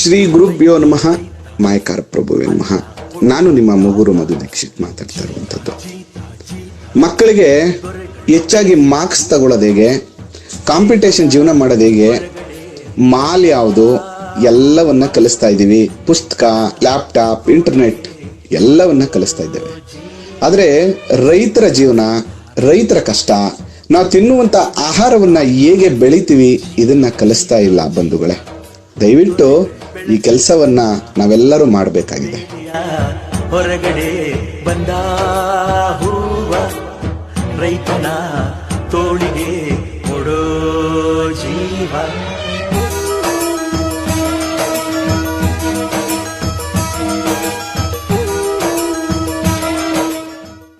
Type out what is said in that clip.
ಶ್ರೀ ಗುರುಭ್ಯೋ ನಮಃ. ಮಾಯಕಾರ ಪ್ರಭುವೇ ನಮಃ. ನಾನು ನಿಮ್ಮ ಮುಗುರು ಮಧು ದೀಕ್ಷಿತ್ ಮಾತಾಡ್ತಾ ಇರುವಂಥದ್ದು. ಮಕ್ಕಳಿಗೆ ಹೆಚ್ಚಾಗಿ ಮಾರ್ಕ್ಸ್ ತಗೊಳ್ಳೋದು ಹೇಗೆ, ಕಾಂಪಿಟೇಷನ್ ಜೀವನ ಮಾಡೋದು ಹೇಗೆ, ಮಾಲ್ ಯಾವುದು ಎಲ್ಲವನ್ನ ಕಲಿಸ್ತಾ ಇದ್ದೀವಿ. ಪುಸ್ತಕ, ಲ್ಯಾಪ್ಟಾಪ್, ಇಂಟರ್ನೆಟ್ ಎಲ್ಲವನ್ನ ಕಲಿಸ್ತಾ ಇದ್ದೇವೆ. ಆದರೆ ರೈತರ ಜೀವನ, ರೈತರ ಕಷ್ಟ, ನಾವು ತಿನ್ನುವಂಥ ಆಹಾರವನ್ನ ಹೇಗೆ ಬೆಳಿತೀವಿ ಇದನ್ನ ಕಲಿಸ್ತಾ ಇಲ್ಲ ಬಂಧುಗಳೇ. ದಯವಿಟ್ಟು ಈ ಕೆಲಸವನ್ನ ನಾವೆಲ್ಲರೂ ಮಾಡಬೇಕಾಗಿದೆ. ಹೊರಗಡೆ ಬಂದ ಹೂವ ರೈತನ ತೋಳಿ